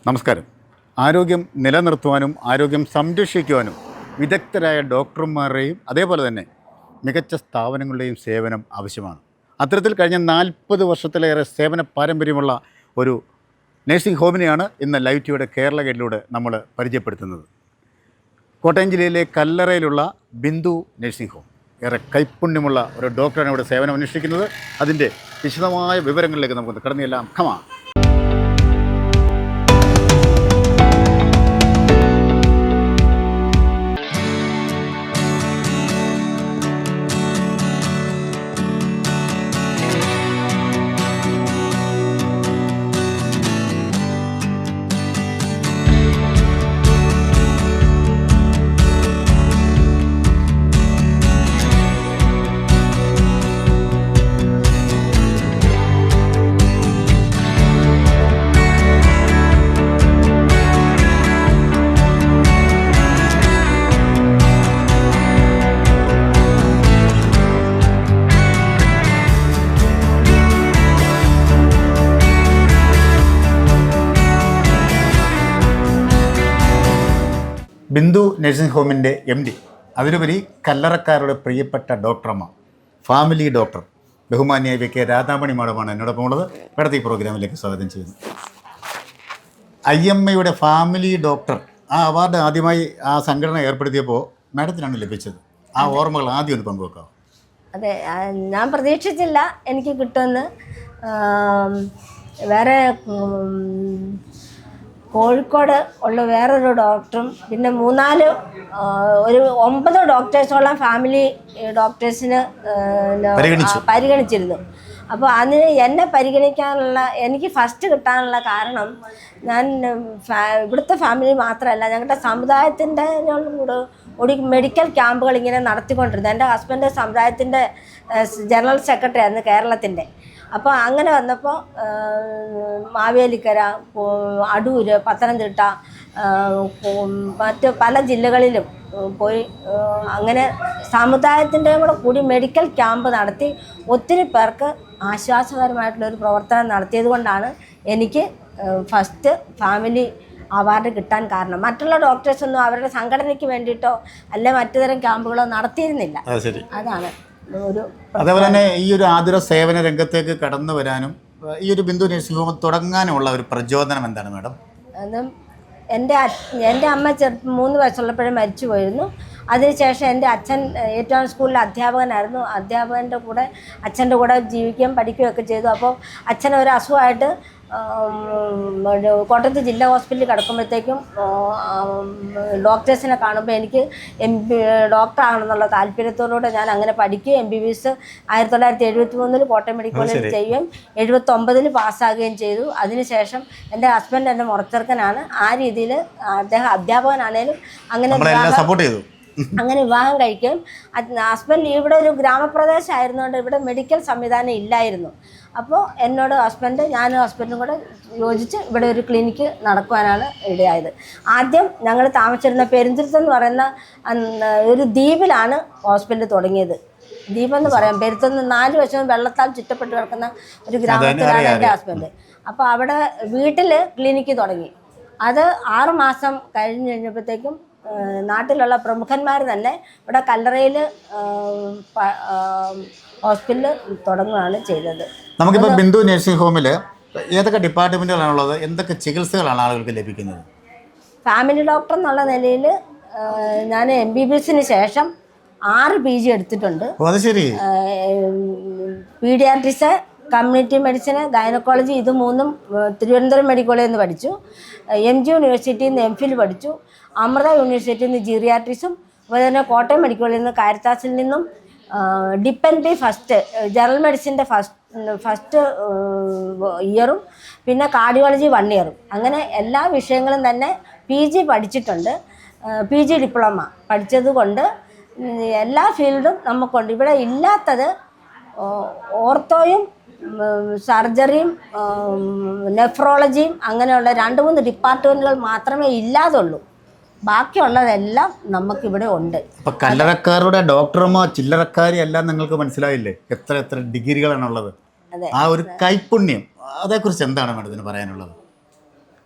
നമസ്കാരം. ആരോഗ്യം നിലനിർത്തുവാനും ആരോഗ്യം സംരക്ഷിക്കുവാനും വിദഗ്ധരായ ഡോക്ടർമാരുടെയും അതേപോലെ തന്നെ മികച്ച സ്ഥാപനങ്ങളുടെയും സേവനം ആവശ്യമാണ്. അത്തരത്തിൽ കഴിഞ്ഞ 40 വർഷത്തിലേറെ സേവന പാരമ്പര്യമുള്ള ഒരു നഴ്സിംഗ് ഹോമിനെയാണ് ഇന്ന് ലൈവ് ടിവിയുടെ കേരള ഗൈഡിലൂടെ നമ്മൾ പരിചയപ്പെടുത്തുന്നത്. കോട്ടയം ജില്ലയിലെ കല്ലറയിലുള്ള ബിന്ദു നഴ്സിംഗ് ഹോം. ഏറെ കൈപ്പുണ്യമുള്ള ഒരു ഡോക്ടറാണ് ഇവിടെ സേവനം അനുഷ്ഠിക്കുന്നത്. അതിൻ്റെ വിശദമായ വിവരങ്ങളിലേക്ക് നമുക്ക് കടന്നെല്ലാം കമാ. ബിന്ദു നഴ്സിംഗ് ഹോമിൻ്റെ MD, അതിലുപരി കല്ലറക്കാരുടെ പ്രിയപ്പെട്ട ഡോക്ടറമ്മ, ഫാമിലി ഡോക്ടർ ബഹുമാന്യ VK രാധാമണി മാഡമാണ് എന്നോടൊപ്പം ഉള്ളത്. ഈ പ്രോഗ്രാമിലേക്ക് സ്വാഗതം ചെയ്യുന്നു. IMAയുടെ ഫാമിലി ഡോക്ടർ ആ അവാർഡ് ആദ്യമായി ആ സംഘടന ഏർപ്പെടുത്തിയപ്പോൾ മാഡത്തിനാണ് ലഭിച്ചത്. ആ ഓർമ്മകൾ ആദ്യം ഒന്ന് പങ്കുവെക്കാം. അതെ, ഞാൻ പ്രതീക്ഷിച്ചില്ല എനിക്ക് കിട്ടുമെന്ന്. വേറെ കോഴിക്കോട് ഉള്ള വേറൊരു ഡോക്ടറും പിന്നെ 9 ഡോക്ടേഴ്സോളം ഫാമിലി ഡോക്ടേഴ്സിന് പരിഗണിച്ചിരുന്നു. അപ്പോൾ അതിന് എന്നെ പരിഗണിക്കാനുള്ള, എനിക്ക് ഫസ്റ്റ് കിട്ടാനുള്ള കാരണം ഞാൻ ഇവിടുത്തെ ഫാമിലി മാത്രമല്ല, ഞങ്ങളുടെ സമുദായത്തിൻ്റെ കൂടി മെഡിക്കൽ ക്യാമ്പുകൾ ഇങ്ങനെ നടത്തിക്കൊണ്ടിരുന്നു. എൻ്റെ ഹസ്ബൻഡ് സമുദായത്തിൻ്റെ ജനറൽ സെക്രട്ടറി ആയിരുന്നു കേരളത്തിൻ്റെ. അപ്പോൾ അങ്ങനെ വന്നപ്പോൾ മാവേലിക്കര, അടൂര്, പത്തനംതിട്ട, മറ്റ് പല ജില്ലകളിലും പോയി അങ്ങനെ സമുദായത്തിൻ്റെയും കൂടി മെഡിക്കൽ ക്യാമ്പ് നടത്തി ഒത്തിരി പേർക്ക് ആശ്വാസകരമായിട്ടുള്ളൊരു പ്രവർത്തനം നടത്തിയത് കൊണ്ടാണ് എനിക്ക് ഫസ്റ്റ് ഫാമിലി അവാർഡ് കിട്ടാൻ കാരണം. മറ്റുള്ള ഡോക്ടേഴ്സൊന്നും അവരുടെ സംഘടനയ്ക്ക് വേണ്ടിയിട്ടോ അല്ലെ മറ്റു തരം ക്യാമ്പുകളോ നടത്തിയിരുന്നില്ല. അതാണ് ഒരു. അതേപോലെ തന്നെ ഈ ഒരു ആതുര സേവന രംഗത്തേക്ക് കടന്നു വരാനും ഈ ഒരു ബിന്ദു നഴ്സിംഗ് ഹോം തുടങ്ങാനുമുള്ള ഒരു പ്രചോദനം എന്താണ് മാഡം? എൻ്റെ അമ്മ 3 വയസ്സുള്ളപ്പോഴേ മരിച്ചു പോയിരുന്നു. അതിനുശേഷം എൻ്റെ അച്ഛൻ ഏറ്റവും സ്കൂളിലെ അധ്യാപകനായിരുന്നു. അധ്യാപകൻ്റെ കൂടെ അച്ഛൻ്റെ കൂടെ ജീവിക്കുകയും പഠിക്കുകയൊക്കെ ചെയ്തു. അപ്പോൾ അച്ഛനൊരു അസുഖമായിട്ട് കോട്ടയത്ത് ജില്ലാ ഹോസ്പിറ്റലിൽ കിടക്കുമ്പോഴത്തേക്കും ഡോക്ടേഴ്സിനെ കാണുമ്പോൾ എനിക്ക് ഡോക്ടറാണെന്നുള്ള താല്പര്യത്തോടുകൂടെ ഞാൻ അങ്ങനെ പഠിക്കുകയും MBBS 1973 കോട്ടയം മെഡിക്കൽ കോളേജിൽ ചെയ്യുകയും 79 പാസ്സാകുകയും ചെയ്തു. അതിനുശേഷം എൻ്റെ ഹസ്ബൻഡ് എൻ്റെ മുറച്ചെറുക്കനാണ്. ആ രീതിയിൽ അദ്ദേഹം അധ്യാപകനാണേലും അങ്ങനെ വിവാഹം കഴിക്കുകയും ഹസ്ബൻഡ് ഇവിടെ ഒരു ഗ്രാമപ്രദേശമായിരുന്നുകൊണ്ട് ഇവിടെ മെഡിക്കൽ സംവിധാനം ഇല്ലായിരുന്നു. അപ്പോൾ എന്നോട് ഞാനും ഹസ്ബൻഡും കൂടെ യോജിച്ച് ഇവിടെ ഒരു ക്ലിനിക്ക് നടക്കുവാനാണ് ഇടയായത്. ആദ്യം ഞങ്ങൾ താമസിച്ചിരുന്ന പെരുന്തുരുത്ത് എന്ന് പറയുന്ന ഒരു ദ്വീപിലാണ് ഹോസ്പിറ്റൽ തുടങ്ങിയത്. ദ്വീപെന്ന് പറയാം, പെരുത്തുനിന്ന് 4 വശവും വെള്ളത്താൽ ചുറ്റപ്പെട്ട് കിടക്കുന്ന ഒരു ഗ്രാമത്തിലാണ് എൻ്റെ ഹസ്ബൻഡ്. അപ്പോൾ അവിടെ വീട്ടിൽ ക്ലിനിക്ക് തുടങ്ങി. അത് 6 മാസം കഴിഞ്ഞപ്പോഴത്തേക്കും നാട്ടിലുള്ള പ്രമുഖന്മാർ തന്നെ ഇവിടെ കല്ലറയിൽ ഹോസ്പിറ്റൽ തുടങ്ങുകയാണ് ചെയ്തത്. നമുക്കിപ്പോൾ ബിന്ദു നഴ്സിംഗ് ഹോമിൽ ഏതൊക്കെ ഡിപ്പാർട്ട്മെൻറ്റുകളാണുള്ളത്, എന്തൊക്കെ ചികിത്സകളാണ് ആളുകൾക്ക് ലഭിക്കുന്നത്? ഫാമിലി ഡോക്ടർ എന്നുള്ള നിലയിൽ ഞാൻ MBBSന് ശേഷം 6 PG എടുത്തിട്ടുണ്ട്. അത് ശരി. പീഡിയാട്രിക്സ്, കമ്മ്യൂണിറ്റി മെഡിസിന്, ഗൈനക്കോളജി, ഇത് 3ഉം തിരുവനന്തപുരം മെഡിക്കൽ കോളേജിൽ നിന്ന് പഠിച്ചു. MG യൂണിവേഴ്സിറ്റിയിൽ നിന്ന് MPhil പഠിച്ചു. അമൃത യൂണിവേഴ്സിറ്റിയിൽ നിന്ന് ജീറിയാട്രിക്സും, അതുപോലെ തന്നെ കോട്ടയം മെഡിക്കൽ കോളേജിൽ നിന്ന് കാരിത്താസിൽ നിന്നും ഡിപ്പെൻഡറി ഫസ്റ്റ് ജനറൽ മെഡിസിൻ്റെ ഫസ്റ്റ് ഇയറും പിന്നെ കാർഡിയോളജി 1 ഇയറും, അങ്ങനെ എല്ലാ വിഷയങ്ങളും തന്നെ PG പഠിച്ചിട്ടുണ്ട്. PG ഡിപ്ലോമ പഠിച്ചത് കൊണ്ട് എല്ലാ ഫീൽഡും നമുക്കുണ്ട്. ഇവിടെ ഇല്ലാത്തത് ഓർത്തോയും സർജറിയും നെഫ്രോളജിയും അങ്ങനെയുള്ള 2-3 ഡിപ്പാർട്ട്മെൻറ്റുകൾ മാത്രമേ ഇല്ലാതുള്ളൂ. ബാക്കിയുള്ളതെല്ലാം നമുക്കിവിടെ ഉണ്ട്. അപ്പോൾ കല്ലറക്കാരുടെ ഡോക്ടർമാർ ചില്ലറക്കാരി എല്ലാം നിങ്ങൾക്ക് മനസ്സിലായില്ലേ? എത്ര ഡിഗ്രികളാണുള്ളത്. ആ ഒരു കൈപ്പുണ്യം, അതേക്കുറിച്ച് എന്താണ് മാഡത്തിന് പറയാനുള്ളത്?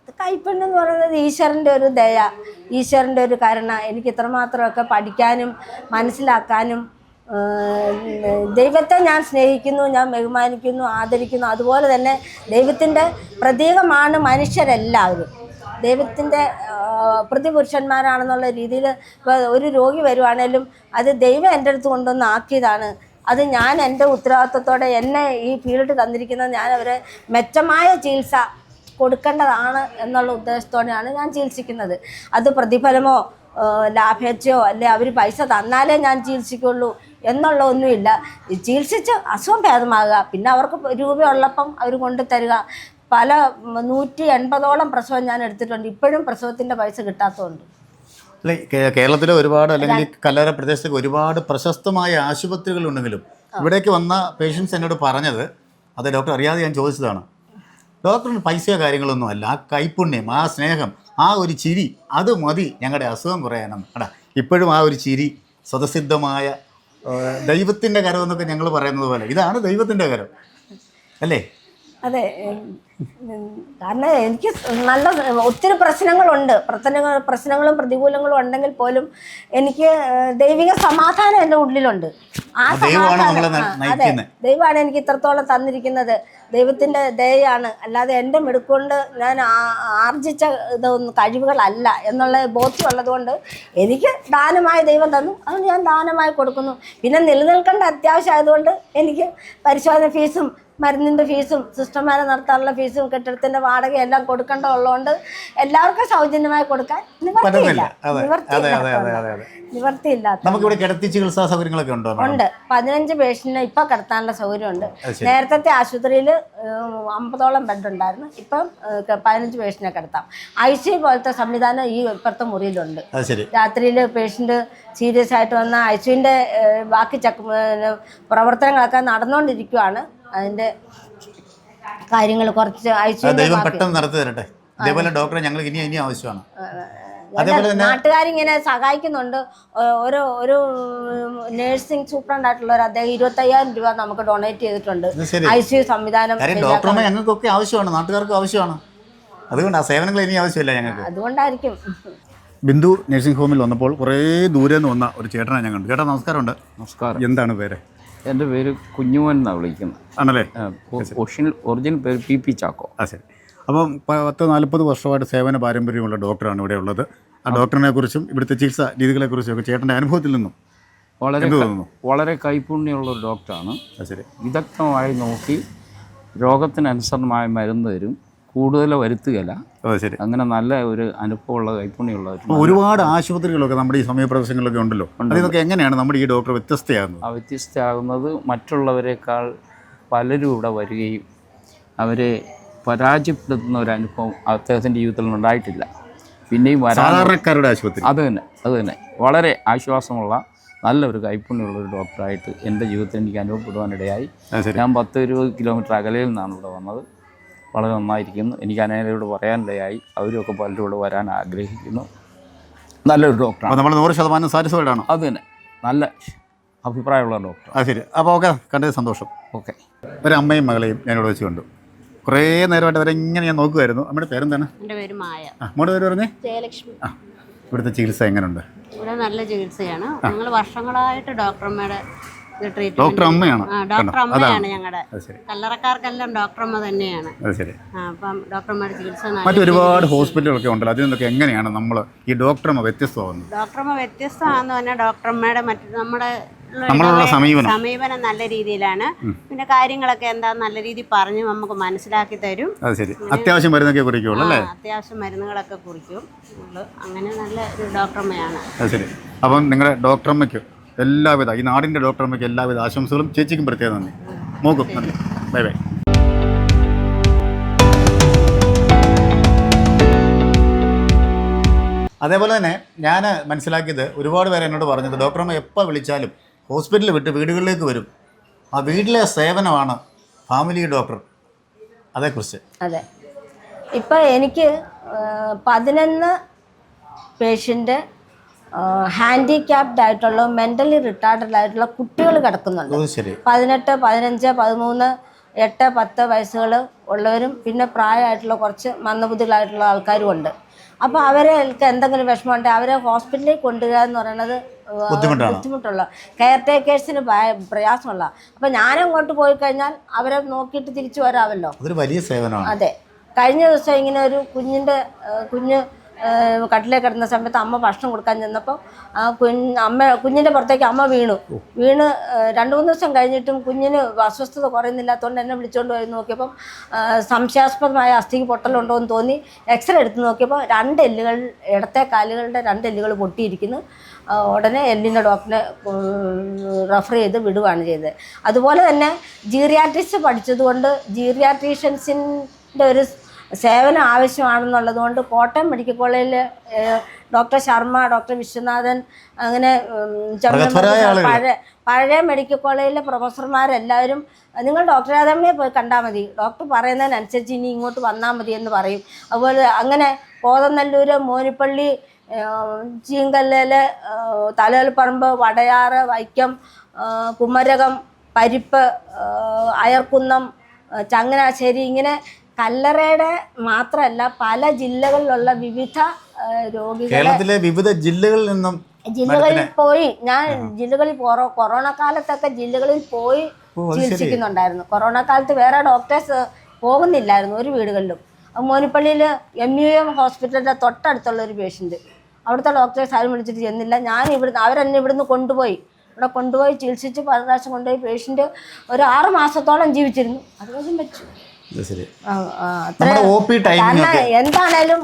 കൈപ്പുണ്യം പറയുന്നത് ഈശ്വരൻ്റെ ഒരു ദയ, ഈശ്വരൻ്റെ ഒരു കരുണ. എനിക്ക് ഇത്രമാത്രമൊക്കെ പഠിക്കാനും മനസ്സിലാക്കാനും ദൈവത്തെ ഞാൻ സ്നേഹിക്കുന്നു, ഞാൻ ബഹുമാനിക്കുന്നു, ആദരിക്കുന്നു. അതുപോലെ തന്നെ ദൈവത്തിൻ്റെ പ്രതീകമാണ് മനുഷ്യരെല്ലാവരും. ദൈവത്തിൻ്റെ പ്രതിപുരുഷന്മാരാണെന്നുള്ള രീതിയിൽ ഇപ്പോൾ ഒരു രോഗി വരുവാണേലും അത് ദൈവം എൻ്റെ അടുത്ത് കൊണ്ടുവന്ന് ആക്കിയതാണ്. അത് ഞാൻ എൻ്റെ ഉത്തരവാദിത്വത്തോടെ എന്നെ ഈ ഫീൽഡ് തന്നിരിക്കുന്നത് ഞാൻ അവരെ മെച്ചമായ ചികിത്സ കൊടുക്കേണ്ടതാണ് എന്നുള്ള ഉദ്ദേശത്തോടെയാണ് ഞാൻ ചികിത്സിക്കുന്നത്. അത് പ്രതിഫലമോ ലാഭേച്ഛയോ അല്ലെ അവർ പൈസ തന്നാലേ ഞാൻ ചികിത്സിക്കുള്ളൂ എന്നുള്ള ഒന്നുമില്ല. ചികിത്സിച്ച് അസുഖം ഭേദമാകുക, പിന്നെ അവർക്ക് രൂപയുള്ളപ്പം അവർ കൊണ്ടു തരിക. പല 180ഓളം പ്രസവം ഞാൻ എടുത്തിട്ടുണ്ട്. ഇപ്പോഴും പ്രസവത്തിൻ്റെ പൈസ കിട്ടാത്തതുകൊണ്ട്. അല്ലെ, കേരളത്തിലെ ഒരുപാട് അല്ലെങ്കിൽ കല്ലറ പ്രദേശത്തൊക്കെ ഒരുപാട് പ്രശസ്തമായ ആശുപത്രികളുണ്ടെങ്കിലും ഇവിടേക്ക് വന്ന പേഷ്യൻസ് എന്നോട് പറഞ്ഞത്, അത് ഡോക്ടർ അറിയാതെ ഞാൻ ചോദിച്ചതാണ്, ഡോക്ടറിന് പൈസയോ കാര്യങ്ങളൊന്നും അല്ല, ആ കൈപ്പുണ്യം, ആ സ്നേഹം, ആ ഒരു ചിരി, അത് മതി ഞങ്ങളുടെ അസുഖം കുറയാനെന്ന്. എടാ, ഇപ്പോഴും ആ ഒരു ചിരി സ്വതസിദ്ധമായ ദൈവത്തിൻ്റെ കരം എന്നൊക്കെ ഞങ്ങൾ പറയുന്നത് പോലെ ഇതാണ് ദൈവത്തിൻ്റെ കരം അല്ലേ? അതെ, കാരണം എനിക്ക് നല്ല ഒത്തിരി പ്രശ്നങ്ങളുണ്ട്. പ്രശ്നങ്ങളും പ്രതികൂലങ്ങളും ഉണ്ടെങ്കിൽ പോലും എനിക്ക് ദൈവിക സമാധാനം എൻ്റെ ഉള്ളിലുണ്ട്. ആ സമാധാനം, അതെ, ദൈവമാണ് എനിക്ക് ഇത്രത്തോളം തന്നിരിക്കുന്നത്. ദൈവത്തിൻ്റെ ദയയാണ്, അല്ലാതെ എൻ്റെ മിടുക്കൊണ്ട് ഞാൻ ആർജിച്ച ഇതൊന്നും കഴിവുകളല്ല എന്നുള്ള ബോധ്യമുള്ളത് കൊണ്ട് എനിക്ക് ദാനമായി ദൈവം തന്നു, അത് ഞാൻ ദാനമായി കൊടുക്കുന്നു. പിന്നെ നിലനിൽക്കേണ്ട അത്യാവശ്യമായതുകൊണ്ട് എനിക്ക് പരിശോധന ഫീസും മരുന്നിൻ്റെ ഫീസും സിസ്റ്റർമാരെ നടത്താനുള്ള ഫീസും കെട്ടിടത്തിൻ്റെ വാടക എല്ലാം കൊടുക്കേണ്ടതുള്ളതുകൊണ്ട് എല്ലാവർക്കും സൗജന്യമായി കൊടുക്കാൻ നിവർത്തിയില്ല. നമുക്കിവിടെ കിടത്തി ചികിത്സാ സൗകര്യങ്ങളൊക്കെ ഉണ്ടോ? ഉണ്ട്. 15 പേഷ്യന്റിനെ ഇപ്പം കിടത്താനുള്ള സൗകര്യമുണ്ട്. നേരത്തെ ആശുപത്രിയിൽ 50ഓളം ബെഡ് ഉണ്ടായിരുന്നു. ഇപ്പം 15 പേഷ്യന്റിനെ കിടത്താം. ICU പോലത്തെ സംവിധാനം ഈ ഇപ്പുറത്തെ മുറിയിലുണ്ട്. രാത്രിയിൽ പേഷ്യന്റ് സീരിയസ് ആയിട്ട് വന്ന ICUവിൻ്റെ ബാക്കി പ്രവർത്തനങ്ങളൊക്കെ നടന്നുകൊണ്ടിരിക്കുകയാണ്. അതിൻ്റെ കാര്യങ്ങൾ കുറച്ച് ദൈവം പെട്ടെന്ന് നടത്തി തരട്ടെ. അതേപോലെ ഡോക്ടറെ ഞങ്ങൾ ഇനി ആവശ്യമാണ്. നാട്ടുകാരിങ്ങനെ സഹായിക്കുന്നുണ്ട്. ഒരു നേഴ്സിംഗ് സൂപ്രണ്ടായിട്ടുള്ള അദ്ദേഹം 25,000 രൂപ നമുക്ക് ഡൊണേറ്റ് ചെയ്തിട്ടുണ്ട്. ICU സംവിധാനം ഡോക്ടറെ ഞങ്ങൾക്കൊക്കെ ആവശ്യമാണ്, നാട്ടുകാർക്ക് ആവശ്യമാണ്. അതുകൊണ്ട് ആ സേവനങ്ങൾ ഇനി ആവശ്യമില്ല ഞങ്ങൾക്ക്. അതുകൊണ്ടായിരിക്കും. ബിന്ദു നഴ്സിംഗ് ഹോമിൽ വന്നപ്പോൾ കുറേ ദൂരെ നിന്ന് വന്ന ഒരു ചേട്ടനെ ഞാൻ കണ്ടു. ചേട്ടാ നമസ്കാരമുണ്ട്. നമസ്കാരം. എന്താണ് പേര്? എൻ്റെ പേര് കുഞ്ഞുമോൻ എന്നാണ് വിളിക്കുന്നത്. ആണല്ലേ? ഒറിജിനൽ പേര് PP ചാക്കോ. ശരി. അപ്പം 10-40 വർഷമായിട്ട് സേവന പാരമ്പര്യമുള്ള ഡോക്ടറാണ് ഇവിടെ ഉള്ളത്. ആ ഡോക്ടറിനെ കുറിച്ചും ഇവിടുത്തെ ചികിത്സാ രീതികളെക്കുറിച്ചും ഒക്കെ ചേട്ടൻ്റെ അനുഭവത്തിൽ നിന്നും വളരെ കൈപ്പുണ്യമുള്ള ഒരു ഡോക്ടറാണ്. ശരി. വിദഗ്ധമായി നോക്കി രോഗത്തിനനുസരണമായ മരുന്ന് തരും, കൂടുതൽ വരുത്തുകയില്ല. ശരി. അങ്ങനെ നല്ല ഒരു അനുഭവമുള്ള കൈപ്പുണ്യമുള്ള ഒരുപാട് ആശുപത്രികളൊക്കെ നമ്മുടെ ഈ സമയപ്രദേശങ്ങളിലൊക്കെ ഉണ്ടല്ലോ. ഇതൊക്കെ എങ്ങനെയാണ് നമ്മുടെ ഈ ഡോക്ടർ വ്യത്യസ്തയാകുന്നത്? വ്യത്യസ്തമാകുന്നത് മറ്റുള്ളവരെക്കാൾ പലരും ഇവിടെ വരികയും അവരെ പരാജയപ്പെടുത്തുന്ന ഒരു അനുഭവം അദ്ദേഹത്തിൻ്റെ ജീവിതത്തിൽ ഉണ്ടായിട്ടില്ല. പിന്നെയും സാധാരണക്കാരുടെ ആശുപത്രി അത് തന്നെ വളരെ ആശ്വാസമുള്ള നല്ലൊരു കൈപ്പുണ്യമുള്ളൊരു ഡോക്ടറായിട്ട് എൻ്റെ ജീവിതത്തിൽ എനിക്ക് അനുഭവപ്പെടുവാനിടയായി. ഞാൻ 10-20 കിലോമീറ്റർ അകലയിൽ നിന്നാണ് ഇവിടെ വന്നത്. വളരെ നന്നായിരിക്കുന്നു. എനിക്ക് അനേകരോട് പറയാനിടയായി. അവരൊക്കെ പലരും ഇവിടെ വരാൻ ആഗ്രഹിക്കുന്നു. നല്ലൊരു ഡോക്ടറാണ്. നമ്മൾ 100% സാറ്റിസ്ഫൈഡ് ആണ്. അത് തന്നെ, നല്ല അഭിപ്രായമുള്ള ഡോക്ടർ. ശരി. അപ്പോൾ ഓക്കെ, കണ്ടത് സന്തോഷം. ഓക്കെ. ഒരു അമ്മയും മകളെയും ഞാനിവിടെ വെച്ച് കണ്ടു. കുറേ നേരമായിട്ട് അവരെ ഇങ്ങനെ ഞാൻ നോക്കുമായിരുന്നു. നമ്മുടെ പേരെന്താണ്? എൻ്റെ പേര് മായ. മോടെ പേര് പറഞ്ഞേ? ജയലക്ഷ്മി. ഇവിടുത്തെ ചികിത്സ എങ്ങനെയുണ്ട്? ഇവിടെ നല്ല ചികിത്സയാണ്. ഞങ്ങൾ വർഷങ്ങളായിട്ട് ഡോക്ടറമ്മയുടെ ഡോക്ടർ അമ്മയാണ്. ഡോക്ടർ അമ്മയാണ് ഞങ്ങളുടെ. കല്ലറക്കാർക്കെല്ലാം ഡോക്ടറമ്മ തന്നെയാണ്. അപ്പം ഡോക്ടർമാരുടെ ചികിത്സ മറ്റൊരുപാട് ഹോസ്പിറ്റലുകളൊക്കെ ഉണ്ടല്ലോ, അതിൽ നിന്നൊക്കെ എങ്ങനെയാണ് നമ്മൾ ഈ ഡോക്ടറമ്മ വ്യത്യസ്തമാകുന്നത്? ഡോക്ടറമ്മ വ്യത്യസ്തമാണെന്ന് പറഞ്ഞാൽ ഡോക്ടർമാരുടെ നമ്മുടെ സമീപനം നല്ല രീതിയിലാണ്. പിന്നെ കാര്യങ്ങളൊക്കെ എന്താ നല്ല രീതിയിൽ പറഞ്ഞ് നമുക്ക് മനസ്സിലാക്കി തരും. അത്യാവശ്യം മരുന്നൊക്കെ കുറിക്കുള്ളൂ അല്ലേ? അത്യാവശ്യം മരുന്നുകളൊക്കെ കുറിക്കും. അങ്ങനെ നല്ല ഒരു ഡോക്ടറമ്മയാണ്. ശരി. അപ്പം നിങ്ങളുടെ ഡോക്ടറമ്മയ്ക്ക് എല്ലാവിധ, ഈ നാടിൻ്റെ ഡോക്ടറമ്മയ്ക്ക് എല്ലാവിധ ആശംസകളും. ചേച്ചിക്കും പ്രത്യേകം നന്ദി. മോക്കും നന്ദി. Bye bye. അതേപോലെ തന്നെ ഞാൻ മനസ്സിലാക്കിയത്, ഒരുപാട് പേര് എന്നോട് പറഞ്ഞത്, ഡോക്ടറമ്മ എപ്പോൾ വിളിച്ചാലും ഹോസ്പിറ്റലിൽ വിട്ട് വീടുകളിലേക്ക് വരും. ആ വീട്ടിലെ സേവനമാണ് ഫാമിലി ഡോക്ടർ. അതേക്കുറിച്ച്. അതെ, ഇപ്പോൾ എനിക്ക് 11 പേഷ്യൻ്റ് ഹാൻഡിക്യാപ്ഡ് ആയിട്ടുള്ള മെൻ്റലി റിട്ടാർഡഡ് ആയിട്ടുള്ള കുട്ടികൾ കിടക്കുന്നുണ്ട്. 18, 15, 13 8-10 വയസ്സുകൾ ഉള്ളവരും പിന്നെ പ്രായമായിട്ടുള്ള കുറച്ച് മന്ദബുദ്ധികളായിട്ടുള്ള ആൾക്കാരും ഉണ്ട്. അപ്പോൾ അവർക്ക് എന്തെങ്കിലും വിഷമമുണ്ടെങ്കിൽ അവരെ ഹോസ്പിറ്റലിൽ കൊണ്ടുവരിക എന്ന് പറയുന്നത് ബുദ്ധിമുട്ടുള്ള കെയർ ടേക്കേഴ്സിന് പ്രയാസമുള്ള. അപ്പം ഞാനങ്ങോട്ട് പോയി കഴിഞ്ഞാൽ അവരെ നോക്കിയിട്ട് തിരിച്ചു വരാമല്ലോ. അതൊരു വലിയ സേവനമാണ്. അതെ. കഴിഞ്ഞ ദിവസം ഇങ്ങനെ ഒരു കുഞ്ഞ് കട്ടിലേ കിടന്ന സമയത്ത് അമ്മ ഭക്ഷണം കൊടുക്കാൻ ചെന്നപ്പോൾ കുഞ്ഞിൻ്റെ പുറത്തേക്ക് അമ്മ വീണ് 2-3 ദിവസം കഴിഞ്ഞിട്ടും കുഞ്ഞിന് അസ്വസ്ഥത കുറയുന്നില്ലാത്തതുകൊണ്ട് എന്നെ വിളിച്ചുകൊണ്ട് പോയി നോക്കിയപ്പം സംശയാസ്പദമായ അസ്ഥിക്ക് പൊട്ടലുണ്ടോ എന്ന് തോന്നി എക്സ്റേ എടുത്ത് നോക്കിയപ്പോൾ 2 എല്ലുകൾ, ഇടത്തെ കാലുകളുടെ 2 എല്ലുകൾ പൊട്ടിയിരിക്കുന്നു. ഉടനെ എല്ലിൻ്റെ ഡോക്ടറെ റെഫർ ചെയ്ത് വിടുകയാണ് ചെയ്തത്. അതുപോലെ തന്നെ ജീറിയാട്രിക്സ് പഠിച്ചതുകൊണ്ട് ജീറിയാട്രീഷ്യൻസിൻ്റെ ഒരു സേവനം ആവശ്യമാണെന്നുള്ളത് കൊണ്ട് കോട്ടയം മെഡിക്കൽ കോളേജിൽ ഡോക്ടർ ശർമ്മ, ഡോക്ടർ വിശ്വനാഥൻ, അങ്ങനെ പഴയ മെഡിക്കൽ കോളേജിലെ പ്രൊഫസർമാരെല്ലാവരും നിങ്ങൾ ഡോക്ടർ രാധാമണിയെ പോയി കണ്ടാൽ മതി, ഡോക്ടർ പറയുന്നതിനനുസരിച്ച് ഇനി ഇങ്ങോട്ട് വന്നാൽ മതി എന്ന് പറയും. അതുപോലെ അങ്ങനെ കോതനല്ലൂർ, മോനിപ്പള്ളി, ചീങ്കല്ലിൽ, തലയോൽപ്പറമ്പ്, വടയാറ്, വൈക്കം, കുമരകം, പരിപ്പ്, അയർക്കുന്നം, ചങ്ങനാശ്ശേരി, ഇങ്ങനെ കല്ലറയുടെ മാത്രമല്ല പല ജില്ലകളിലുള്ള വിവിധ രോഗികളെ കേരളത്തിലെ വിവിധ ജില്ലകളിൽ പോയി ഞാൻ കൊറോണ കാലത്തൊക്കെ ജില്ലകളിൽ പോയി ചികിത്സിക്കുന്നുണ്ടായിരുന്നു. കൊറോണ കാലത്ത് വേറെ ഡോക്ടേഴ്സ് പോകുന്നില്ലായിരുന്നു ഒരു വീടുകളിലും. മോനിപ്പള്ളിയിൽ MUM ഹോസ്പിറ്റലിൻ്റെ തൊട്ടടുത്തുള്ള ഒരു പേഷ്യൻറ്റ്, അവിടുത്തെ ഡോക്ടേഴ്സ് ആരും വിളിച്ചിട്ട് ചെന്നില്ല. അവരെന്നെ ഇവിടുന്ന് കൊണ്ടുപോയി ചികിത്സിച്ച് 10 പ്രാവശ്യം കൊണ്ടുപോയി പേഷ്യൻ്റ് ഒരു 6 മാസത്തോളം ജീവിച്ചിരുന്നു. അത് കഴിഞ്ഞും വെച്ചു. കാരണം എന്താണേലും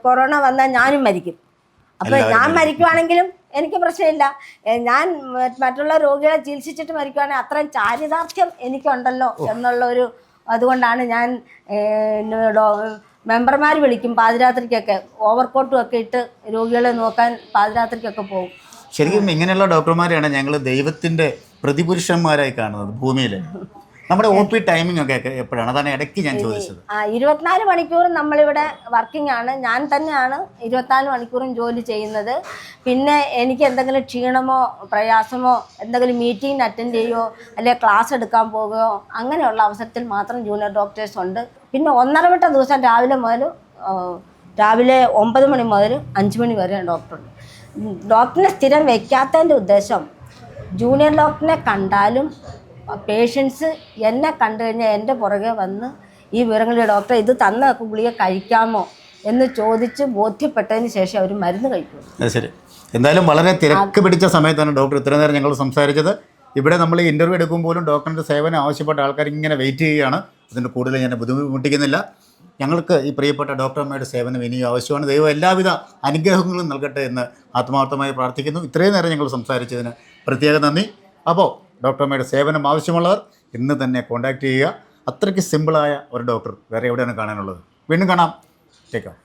കൊറോണ വന്നാൽ ഞാനും മരിക്കും. അപ്പൊ ഞാൻ മരിക്കുവാണെങ്കിലും എനിക്ക് പ്രശ്നമില്ല. ഞാൻ മറ്റുള്ള രോഗികളെ ചികിത്സിച്ചിട്ട് മരിക്കുവാണെങ്കിൽ അത്രയും ചാരിതാർത്ഥ്യം എനിക്കുണ്ടല്ലോ എന്നുള്ള അതുകൊണ്ടാണ് ഞാൻ മെമ്പർമാർ വിളിക്കും പാതിരാത്രിക്കൊക്കെ, ഓവർകോട്ടും ഒക്കെ ഇട്ട് രോഗികളെ നോക്കാൻ പാതിരാത്രിക്കൊക്കെ പോകും. ശരിക്കും ഇങ്ങനെയുള്ള ഡോക്ടർമാരെയാണ് ഞങ്ങൾ ദൈവത്തിൻ്റെ പ്രതിപുരുഷന്മാരായി കാണുന്നത് ഭൂമിയിൽ. നമ്മുടെ OP ടൈമിംഗ് ഒക്കെ എപ്പോഴാണ്? അതാണ് ഇടയ്ക്ക് ഞാൻ ചോദിച്ചത്. 24 മണിക്കൂറും നമ്മളിവിടെ വർക്കിംഗ് ആണ്. ഞാൻ തന്നെയാണ് 24 മണിക്കൂറും ജോലി ചെയ്യുന്നത്. പിന്നെ എനിക്ക് എന്തെങ്കിലും ക്ഷീണമോ പ്രയാസമോ എന്തെങ്കിലും മീറ്റിംഗ് അറ്റൻഡ് ചെയ്യുകയോ അല്ലെങ്കിൽ ക്ലാസ് എടുക്കാൻ പോകുകയോ അങ്ങനെയുള്ള അവസരത്തിൽ മാത്രം ജൂനിയർ ഡോക്ടേഴ്സ് ഉണ്ട്. പിന്നെ 1.5 ദിവസം രാവിലെ 9 മണി മുതൽ 5 മണി വരെ ഡോക്ടറുണ്ട്. ഡോക്ടറിനെ സ്ഥിരം വയ്ക്കാത്തതിൻ്റെ ഉദ്ദേശം ജൂനിയർ ഡോക്ടറിനെ കണ്ടാലും പേഷ്യൻസ് എന്നെ കണ്ടു കഴിഞ്ഞാൽ എൻ്റെ പുറകെ വന്ന് ഈ വിവരങ്ങളുടെ ഡോക്ടർ ഇത് തന്ന ഗുളിക കഴിക്കാമോ എന്ന് ചോദിച്ച് ബോധ്യപ്പെട്ടതിന് ശേഷം അവർ മരുന്ന് കഴിക്കും. ശരി. എന്തായാലും വളരെ തിരക്ക് പിടിച്ച സമയത്താണ് ഡോക്ടർ ഇത്രയും നേരം ഞങ്ങൾ സംസാരിച്ചത്. ഇവിടെ നമ്മൾ ഇൻ്റർവ്യൂ എടുക്കുമ്പോഴും ഡോക്ടറിൻ്റെ സേവനം ആവശ്യപ്പെട്ട ആൾക്കാർ ഇങ്ങനെ വെയിറ്റ് ചെയ്യുകയാണ്. അതിൻ്റെ കൂടുതൽ ഞാൻ ബുദ്ധിമുട്ടിക്കുന്നില്ല. ഞങ്ങൾക്ക് ഈ പ്രിയപ്പെട്ട ഡോക്ടർമാരുടെ സേവനം ഇനിയും ആവശ്യമാണ്. ദൈവം എല്ലാവിധ അനുഗ്രഹങ്ങളും നൽകട്ടെ എന്ന് ആത്മാർത്ഥമായി പ്രാർത്ഥിക്കുന്നു. ഇത്രയും നേരം ഞങ്ങൾ സംസാരിച്ചതിന് പ്രത്യേക നന്ദി. അപ്പോൾ ഡോക്ടർമാരുടെ സേവനം ആവശ്യമുള്ളവർ ഇന്ന് തന്നെ കോൺടാക്റ്റ് ചെയ്യുക. അത്രയ്ക്ക് സിമ്പിളായ ഒരു ഡോക്ടർ വേറെ എവിടെയാണ് കാണാനുള്ളത്? വീണ്ടും കാണാം. Take care.